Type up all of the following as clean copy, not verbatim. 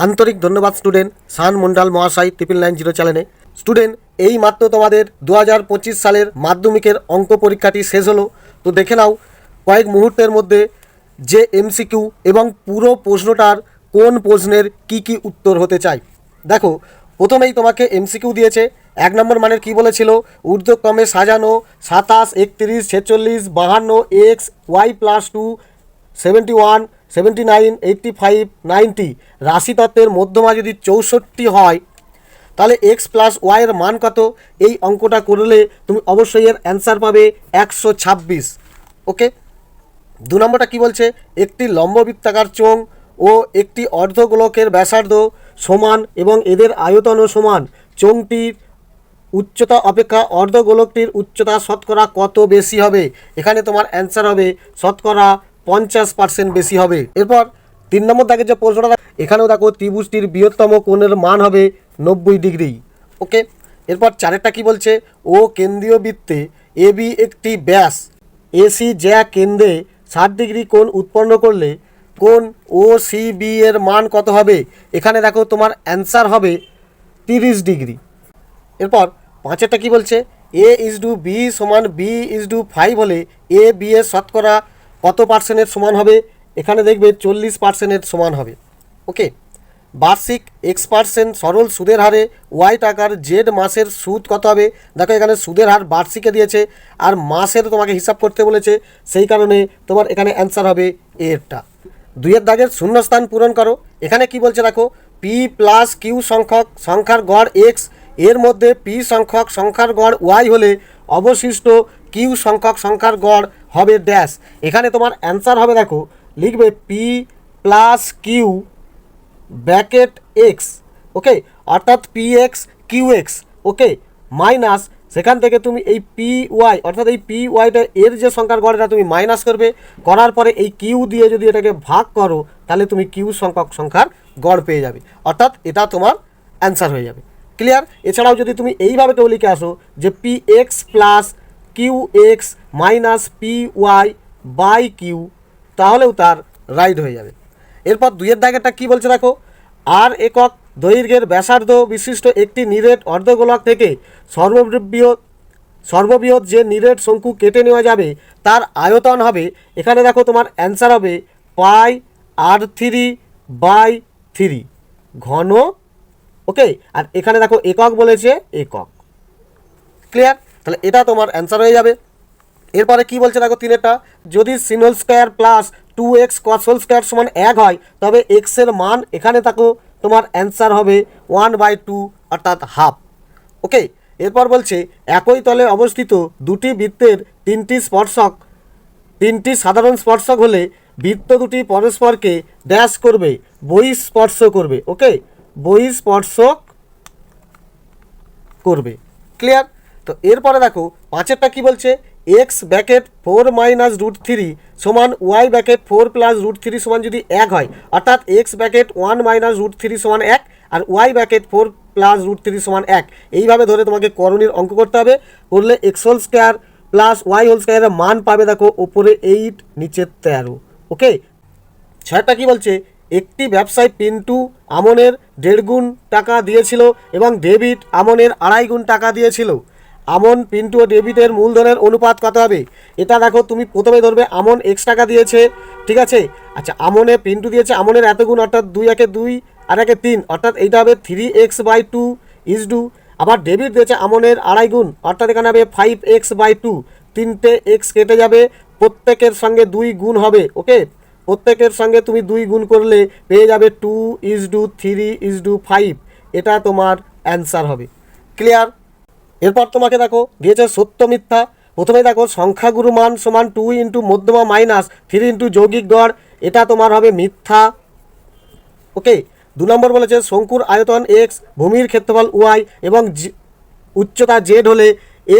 আন্তরিক ধন্যবাদ স্টুডেন্ট শান মন্ডল মহাশয় 990 চ্যানেলে। স্টুডেন্ট এই মাত্র তোমাদের 2025 সালের মাধ্যমিকের অঙ্ক পরীক্ষাটি শেষ হলো। তো দেখে নাও কয়েক মুহূর্তের মধ্যে যে এমসিকিউ এবং পুরো প্রশ্নটার কোন প্রশ্নের কি উত্তর হতে চাই। দেখো প্রথমেই তোমাকে এমসিকিউ দিয়েছে। 1 নম্বর মানের কি বলেছিল, ঊর্ধ্বক্রমে সাজানো 27, 31, 46, 52 এক্স ওয়াই প্লাস 2, 71, 79, 85, 90 রাশি তত্ত্বের মধ্যমা যদি 64 হয় তাহলে এক্স প্লাস ওয়াইয়ের মান কত। এই অঙ্কটা করলে তুমি অবশ্যই এর অ্যান্সার পাবে 126। ওকে। 2 নম্বরটা কি বলছে, একটি লম্ববৃত্তাকার চোঙ ও একটি অর্ধগোলকের ব্যাসার্ধ সমান এবং এদের আয়তনও সমান। চোঙটির উচ্চতা অপেক্ষা অর্ধগোলকটির উচ্চতা শতকরা কত বেশি হবে। এখানে তোমার অ্যান্সার হবে শতকরা 50% বেশি হবে। এরপর 3 নম্বর দাগের যে প্রশ্নটা, এখানেও দেখো ত্রিভুজটির বৃহত্তম কোণের মান হবে 90 ডিগ্রি। ওকে। এরপর 4টা কি বলছে, ও কেন্দ্রীয় বৃত্তে এবি একটি ব্যাস এসি যা কেন্দ্রে 60 ডিগ্রি কোণ উৎপন্ন করলে কোণ ও সি বি এর মান কত হবে। এখানে দেখো তোমার অ্যান্সার হবে 30 ডিগ্রি। এরপর 5টা কি বলছে, এ ইজ টু বি সমান বি ইজ টু 5 হলে এ বি এর শতকরা কত পার্সেন্টের সমান হবে। এখানে দেখবে 40%-এর সমান হবে। ওকে। বার্ষিক X% সরল সুদের হারে ওয়াই টাকার জেড মাসের সুদ কত হবে। দেখো এখানে সুদের হার বার্ষিকে দিয়েছে আর মাসের তোমাকে হিসাব করতে বলেছে, সেই কারণে তোমার এখানে অ্যান্সার হবে এরটা। 2 দাগের শূন্যস্থান পূরণ করো। এখানে কি বলছে দেখো, পি প্লাস কিউ সংখ্যক সংখ্যার গড় এক্স এর মধ্যে পি সংখ্যক সংখ্যার গড় ওয়াই হলে অবশিষ্ট কিউ সংখ্যক সংখ্যার গড় হবে ড্যাশ। এখানে তোমার অ্যান্সার হবে, দেখো লিখবে P plus Q bracket X, okay, অর্থাৎ P X Q X, okay, minus সেখান থেকে তুমি এই পি ওয়াই অর্থাৎ এই পি ওয়াইটা এর যে সংখ্যার গড় এটা তুমি মাইনাস করবে, করার পরে এই কিউ দিয়ে যদি এটাকে ভাগ করো তাহলে তুমি কিউ সংখ্যক সংখ্যার গড় পেয়ে যাবে, অর্থাৎ এটা তোমার অ্যান্সার হয়ে যাবে। ক্লিয়ার। এছাড়াও যদি তুমি এইভাবে কেউ লিখে আসো যে P X plus Q X minus P Y by Q, তাহলেও তার রাইট হয়ে যাবে। এরপর 2 দাগেরটা কি বলছে দেখো, আর একক দৈর্ঘ্যের ব্যাসার্ধ বিশিষ্ট একটি নিরেট অর্ধগোলক থেকে সর্ববৃহৎ যে নিরেট শঙ্কু কেটে নেওয়া যাবে তার আয়তন হবে। এখানে দেখো তোমার অ্যান্সার হবে পাই R3/3 ঘন। ওকে। আর এখানে দেখো একক বলেছে, একক। ক্লিয়ার। তাহলে এটা তোমার অ্যান্সার হয়ে যাবে। এরপরে কি বলছে দেখো 3টা, যদি sin whole square plus 2x cos whole square সমান 1 হয় তবে এক্সের মান, এখানে থাকো তোমার অ্যান্সার হবে 1/2 অর্থাৎ হাফ। ওকে। এরপর বলছে একই তলে অবস্থিত দুটি বৃত্তের তিনটি সাধারণ স্পর্শক হলে বৃত্ত দুটি পরস্পরকে ড্যাশ করবে, বহিঃস্পর্শ করবে। ওকে, বহিঃস্পর্শক করবে। ক্লিয়ার। তো এরপরে দেখো 5টা কি বলছে, এক্স ব্র্যাকেট 4 মাইনাস √3 সমান ওয়াই ব্র্যাকেট 4 প্লাস √3 সমান যদি 1 হয়, অর্থাৎ এক্স ব্র্যাকেট 1 মাইনাস √3 সমান 1 আর ওয়াই ব্র্যাকেট 4 প্লাস √3 সমান 1, এইভাবে ধরে তোমাকে করণীর অঙ্ক করতে হবে। করলে X whole square plus Y whole স্কোয়ারের মান পাবে দেখো ওপরে 8 নিচে 13। ওকে। 6টা কি বলছে, একটি ব্যবসায়ী পিন্টু আমনের 1.5 গুণ টাকা দিয়েছিল এবং ডেভিড আমনের 2.5 গুণ টাকা দিয়েছিল। আমন পিন্টু ও ডেভিডের মূলধনের অনুপাত কত হবে। এটা দেখো তুমি প্রথমে ধরবে আমন x টাকা দিয়েছে, ঠিক আছে। আচ্ছা, আমনে পিন্টু দিয়েছে আমনের এত গুণ, অর্থাৎ 2 একে 2 আর একে 3, অর্থাৎ এইটা হবে 3x/2 ইজ টু। আবার ডেভিড দিয়েছে আমনের 2.5 গুণ, অর্থাৎ এখানে হবে 5x/2। 3টে x কেটে যাবে, প্রত্যেকের সঙ্গে 2 গুণ হবে। ওকে, প্রত্যেকের সঙ্গে তুমি 2 গুণ করলে পেয়ে যাবে 2:3:5, এটা তোমার অ্যান্সার হবে। ক্লিয়ার। এরপর তোমাকে দেখো দিয়েছে সত্য মিথ্যা। প্রথমে দেখো সংখ্যাগুরু মান সমান 2 ইন্টু মধ্যমা মাইনাস 3 ইন্টু যৌগিক গড়, এটা তোমার হবে মিথ্যা। ওকে। 2 নম্বর বলেছে শঙ্কুর আয়তন x, ভূমির ক্ষেত্রফল y এবং উচ্চতা z হলে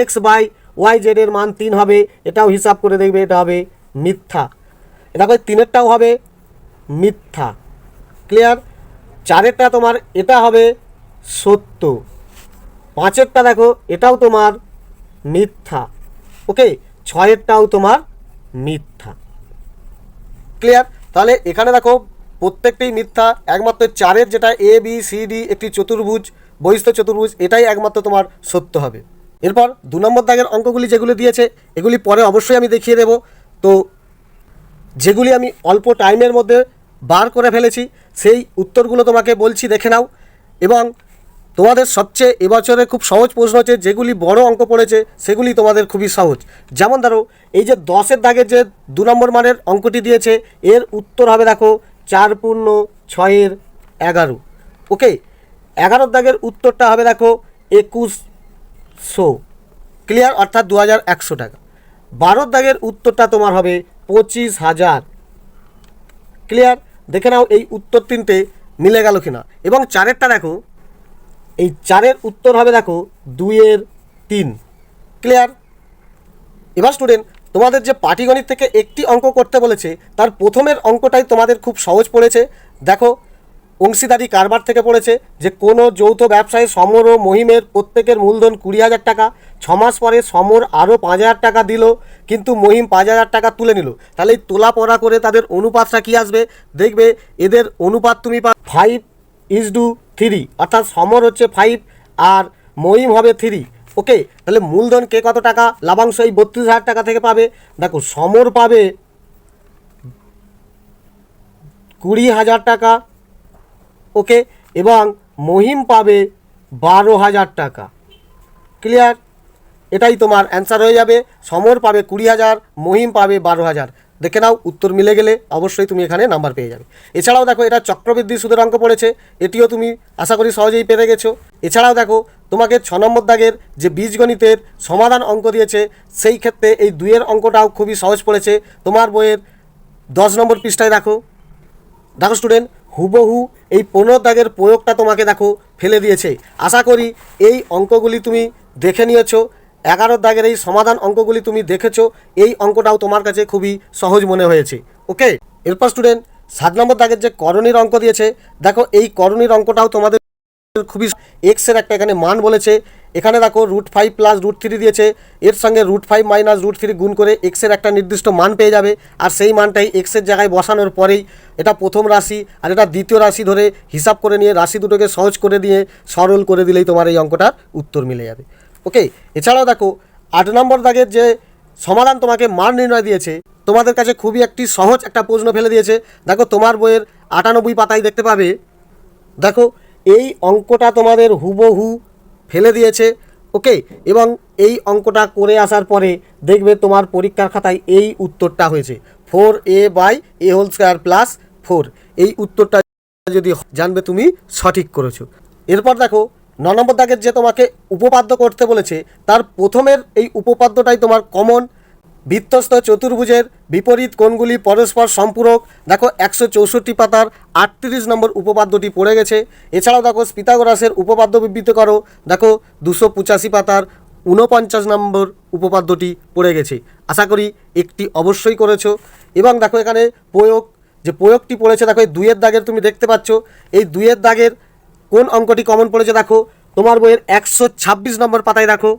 x/yz এর মান 3 হবে, এটাও হিসাব করে দেখবে, এটা হবে মিথ্যা। দেখো 3এরটাও হবে মিথ্যা। ক্লিয়ার। 4এরটা তোমার এটা হবে সত্য। 5এরটা দেখো এটাও তোমার মিথ্যা। ওকে। 6এরটাও তোমার মিথ্যা। ক্লিয়ার। তাহলে এখানে দেখো প্রত্যেকটাই মিথ্যা। একমাত্র 4-এর যেটা ABCD একটি চতুর্ভুজ, বহিস্থ চতুর্ভুজ, এটাই একমাত্র তোমার সত্য হবে। এরপর 2 নম্বর দাগের অঙ্কগুলি যেগুলি দিয়েছে এগুলি পরে অবশ্যই আমি দেখিয়ে দেব। তো যেগুলি আমি অল্প টাইমের মধ্যে বার করে ফেলেছি সেই উত্তরগুলো তোমাকে বলছি, দেখে নাও। এবং তোমাদের সবচেয়ে এবছরে খুব সহজ প্রশ্ন হচ্ছে, যেগুলি বড় অঙ্ক পড়েছে সেগুলি তোমাদের খুবই সহজ। যেমন ধরো এই যে 10-এর দাগের যে 2 নম্বর মানের অঙ্কটি দিয়েছে, এর উত্তর হবে দেখো 4 পূর্ণ 6-এর 11। ওকে, 11 দাগের উত্তরটা হবে দেখো 2100, ক্লিয়ার, অর্থাৎ 2100 টাকা। 12 দাগের উত্তরটা তোমার হবে 25,000, ক্লিয়ার। দেখে নাও এই উত্তর তিনটে মিলে গেল কিনা। এবং 4-এরটা দেখো, এই 4-এর উত্তর হবে দেখো 2-এর 3, ক্লিয়ার। এবার স্টুডেন্ট, তোমাদের যে পাটিগণিত থেকে একটি অঙ্ক করতে বলেছে তার প্রথমের অঙ্কটাই তোমাদের খুব সহজ পড়েছে। দেখো, অংশীদারি কারবার থেকে পড়েছে যে কোনো যৌথ ব্যবসায় সমর ও মহিমের প্রত্যেকের মূলধন 20,000 টাকা। 6 মাস পরে সমর আরও 5,000 টাকা দিল, কিন্তু মহিম 5,000 টাকা তুলে নিল। তাহলে এই তোলা পড়া করে তাদের অনুপাতটা কী আসবে? দেখবে এদের অনুপাত তুমি 5:3, অর্থাৎ সমর হচ্ছে 5 আর মহিম হবে 3। ওকে, তাহলে মূলধন কে কত টাকা? লাভাংশ এই 32,000 টাকা থেকে পাবে। দেখো, সমর পাবে 20,000 টাকা, ওকে, এবং মহিম পাবে 12,000 টাকা, ক্লিয়ার। এটাই তোমার অ্যান্সার হয়ে যাবে। সমর পাবে 20,000, মহিম পাবে 12,000। দেখে নাও, উত্তর মিলে গেলে অবশ্যই তুমি এখানে নাম্বার পেয়ে যাবে। এছাড়াও দেখো, এটা চক্রবৃদ্ধি সুদের অঙ্ক পড়েছে, এটিও তুমি আশা করি সহজেই পেরে গেছো। এছাড়াও দেখো, তোমাকে 6 নম্বর দাগের যে বীজগণিতের সমাধান অঙ্ক দিয়েছে, সেই ক্ষেত্রে এই 2-এর অঙ্কটাও খুবই সহজ পড়েছে। তোমার বইয়ের 10 নম্বর পৃষ্ঠায় দেখো স্টুডেন্ট, হুবহু এই 15 দাগের প্রয়োগটা তোমাকে দেখো ফেলে দিয়েছে। আশা করি এই অঙ্কগুলি তুমি দেখে নিয়েছো। 11 দাগের এই সমাধান অঙ্কগুলি তুমি দেখেছো, এই অঙ্কটাও তোমার কাছে খুবই সহজ মনে হয়েছে। ওকে, এরপর স্টুডেন্ট 7 নম্বর দাগের যে করণীর অঙ্ক দিয়েছে, দেখো এই করণীর অঙ্কটাও তোমাদের খুবই, এক্সের একটা এখানে মান বলেছে। এখানে দেখো √5 + √3 দিয়েছে, এর সঙ্গে √5 - √3 গুণ করে এক্সের একটা নির্দিষ্ট মান পেয়ে যাবে। আর সেই মানটাই এক্সের জায়গায় বসানোর পরেই এটা প্রথম রাশি আর এটা দ্বিতীয় রাশি ধরে হিসাব করে নিয়ে রাশি দুটোকে সহজ করে দিয়ে সরল করে দিলেই তোমার এই অঙ্কটার উত্তর মিলে যাবে। ওকে, এছাড়াও দেখো 8 নম্বর দাগের যে সমাধান তোমাকে মান নির্ণয় দিয়েছে, তোমাদের কাছে খুবই একটি সহজ একটা প্রশ্ন ফেলে দিয়েছে। দেখো, তোমার বইয়ের 98 পাতায় দেখতে পাবে, দেখো এই অঙ্কটা তোমাদের হুবহু ফেলে দিয়েছে। ওকে, এবং এই অঙ্কটা করে আসার পরে দেখবে তোমার পরীক্ষার খাতায় এই উত্তরটা হয়েছে 4a/a² + 4। এই উত্তরটা যদি জানবে তুমি সঠিক করেছো। এরপর দেখো 9 নম্বর দাগের যে তোমাকে উপপাদ্য করতে বলেছে, তার প্রথমের এই উপপাদ্যটাই তোমার কমন। বৃত্তস্থ চতুর্ভুজের বিপরীত কোণগুলি পরস্পর সম্পূরক। দেখো 164 পাতার 38 নম্বর উপপাদ্যটি পড়ে গেছে। এছাড়াও দেখো পিথাগোরাসের উপপাদ্য বিবৃত করো, দেখো 285 পাতার 49 নম্বর উপপাদ্যটি পড়ে গেছে। আশা করি একটি অবশ্যই করেছো। এবং দেখো এখানে প্রয়োগ, যে প্রয়োগটি পড়েছে, দেখো এই 2-এর দাগের তুমি দেখতে পাচ্ছ, এই 2-এর দাগের কোন অঙ্কটি কমন পড়েছে? দেখো তোমার বইয়ের 126 নম্বর পাতায় দেখো,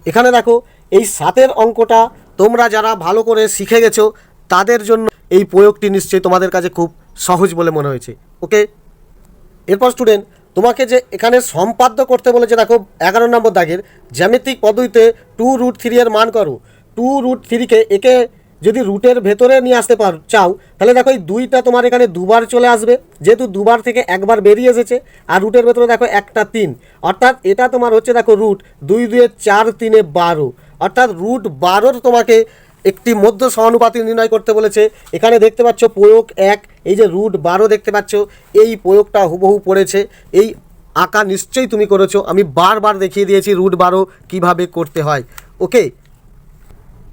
এখানে দেখো এই 7-এর অঙ্কটা তোমরা যারা ভালো করে শিখে গেছো তাদের জন্য এই প্রয়োগটি নিশ্চয়ই তোমাদের কাছে খুব সহজ বলে মনে হয়েছে। ওকে, এরপর স্টুডেন্ট তোমাকে যে এখানে সম্পাদ্য করতে বলেছে, দেখো 11 নম্বর দাগের জ্যামিতিক পদ্ধতিতে 2√3 এর মান করো। 2√3কে একে যদি রুটের ভেতরে নিয়ে আসতে চাও, তাহলে দেখো এই 2টা তোমার এখানে দুবার চলে আসবে, যেহেতু দুবার থেকে একবার বেরিয়ে এসেছে। আর রুটের ভেতরে দেখো একটা 3, অর্থাৎ এটা তোমার হচ্ছে দেখো √2 2 4 3 12, অর্থাৎ √12 তোমাকে একটি মধ্য সমানুপাতি নির্ণয় করতে বলেছে। এখানে দেখতে পাচ্ছ প্রয়োগ 1, এই যে √12 দেখতে পাচ্ছ, এই প্রয়োগটা হুবহু পড়েছে। এই আঁকা নিশ্চয়ই তুমি করেছো, আমি বারবার দেখিয়ে দিয়েছি √12 কিভাবে করতে হয়। ওকে,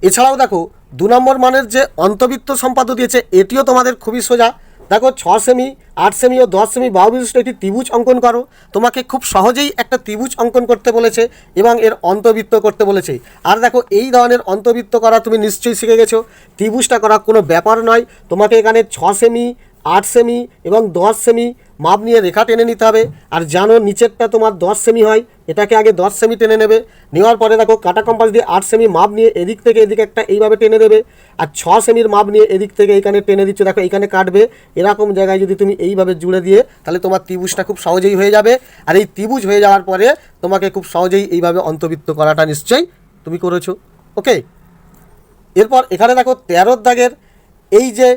এছাড়াও দেখো 2 নম্বর মানের যে অন্তবৃত্ত সম্পাদ্য দিয়েছে, এটিও তোমাদের খুবই সোজা। দেখো 6 সেমি, 8 সেমি ও 10 সেমি বাহু বিশিষ্ট একটি ত্রিভুজ অঙ্কন করো। তোমাকে খুব সহজেই একটা ত্রিভুজ অঙ্কন করতে বলেছে এবং এর অন্তবৃত্ত করতে বলেছে। আর দেখো এই ধরনের অন্তবৃত্ত করা তুমি নিশ্চয়ই শিখে গেছো। ত্রিভুজটা করা কোনো ব্যাপার নয়, তোমাকে এখানে 6 সেমি, 8 সেমি এবং 10 সেমি মাপ নিয়ে রেখা টেনে নিতে হবে। আর জানো নিচেরটা তোমার 10 সেমি হয়, এটাকে আগে 10 সেমি টেনে নেবে। নেওয়ার পরে দেখো কাটা কম্পাস দিয়ে 8 সেমি মাপ নিয়ে এদিক থেকে এদিকে একটা এইভাবে টেনে দেবে। আর 6 সেমির মাপ নিয়ে এদিক থেকে এইখানে টেনে দিচ্ছ, দেখো এইখানে কাটবে। এরকম জায়গায় যদি তুমি এইভাবে জুড়ে দিয়ে তাহলে তোমার ত্রিভুজটা খুব সহজেই হয়ে যাবে। আর এই ত্রিভুজ হয়ে যাওয়ার পরে তোমাকে খুব সহজেই এইভাবে অন্তর্বৃত্ত করাটা নিশ্চয়ই তুমি করেছো। ওকে, এরপর এখানে দেখো 13 দাগের এই যে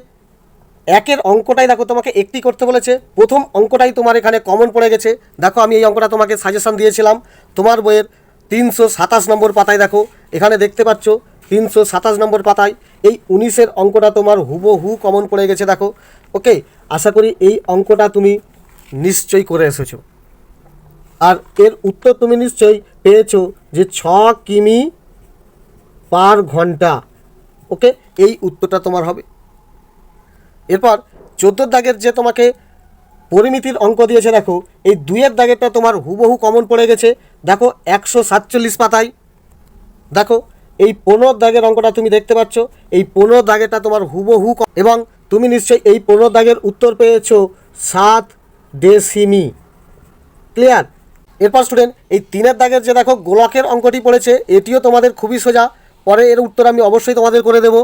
একের অঙ্কটাই দেখো তোমাকে একটি করতে বলেছে। প্রথম অঙ্কটাই তোমার এখানে কমন পড়ে গেছে। দেখো আমি এই অঙ্কটা তোমাকে সাজেশন দিয়েছিলাম তোমার বইয়ের 327 নম্বর পাতায়। দেখো এখানে দেখতে পাচ্ছ 327 নম্বর পাতায় এই 19-এর অঙ্কটা তোমার হুবহু কমন পড়ে গেছে। দেখো ওকে, আশা করি এই অঙ্কটা তুমি নিশ্চয়ই করে এসেছো। আর এর উত্তর তুমি নিশ্চয়ই পেয়েছো যে 6 কিমি পার ঘন্টা। ওকে, এই উত্তরটা তোমার হবে। এরপর 14 দাগের যে তোমাকে পরিমিতির অঙ্ক দিয়েছে, দেখো এই 2-এর দাগেরটা তোমার হুবহু কমন পড়ে গেছে। দেখো 147 পাতায়। দেখো এই 15 দাগের অঙ্কটা তুমি দেখতে পাচ্ছ, এই 15 দাগেরটা তোমার হুবহু এবং তুমি নিশ্চয়ই এই 15 দাগের উত্তর পেয়েছো 7 ডেসিমি। ক্লিয়ার? এরপর স্টুডেন্ট এই 3-এর দাগের যে দেখো গোলকের অঙ্কটি পড়েছে, এটিও তোমাদের খুবই সোজা। পরে এর উত্তর আমি অবশ্যই তোমাদের করে দেব।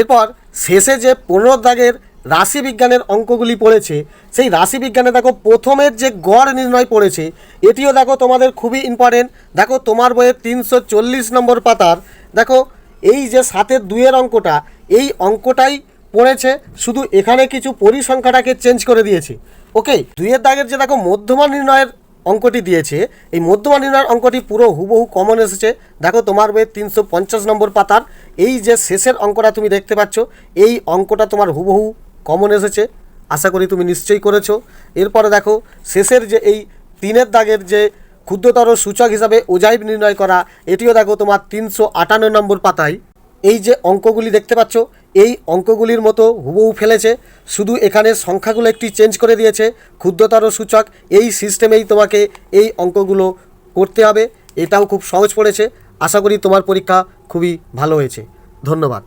এরপর শেষে যে 15 দাগের রাশিবিজ্ঞানের অঙ্কগুলি পড়েছে, সেই রাশিবিজ্ঞানে দেখো প্রথমের যে গড় নির্ণয় পড়েছে, এটিও দেখো তোমাদের খুবই ইম্পর্টেন্ট। দেখো তোমার বইয়ের 340 নম্বর পাতার দেখো এই যে 7-এর 2-এর অঙ্কটা, এই অঙ্কটাই পড়েছে, শুধু এখানে কিছু পরিসংখ্যাটাকে চেঞ্জ করে দিয়েছে। ওকে, 2-এর দাগের যে দেখো মধ্যমা নির্ণয়ের অঙ্কটি দিয়েছে, এই মধ্যমা নির্ণয়ের অঙ্কটি পুরো হুবহু কমন এসেছে। দেখো তোমার বইয়ের 350 নম্বর পাতার এই যে শেষের অঙ্কটা তুমি দেখতে পাচ্ছ, এই অঙ্কটা তোমার হুবহু কমন এসেছে। আশা করি তুমি নিশ্চয়ই করেছো। এরপরে দেখো শেষের যে এই 3-এর দাগের যে ক্ষুদ্রতর সূচক হিসাবে ওজাইভ নির্ণয় করা, এটিও দেখো তোমার 358 নম্বর পাতায় এই যে অঙ্কগুলি দেখতে পাচ্ছ, এই অঙ্কগুলির মতো হুবহু ফেলেছে, শুধু এখানে সংখ্যাগুলো একটি চেঞ্জ করে দিয়েছে। ক্ষুদ্রতর সূচক এই সিস্টেমেই তোমাকে এই অঙ্কগুলো করতে হবে। এটাও খুব সহজ পড়েছে। আশা করি তোমার পরীক্ষা খুবই ভালো হয়েছে। ধন্যবাদ।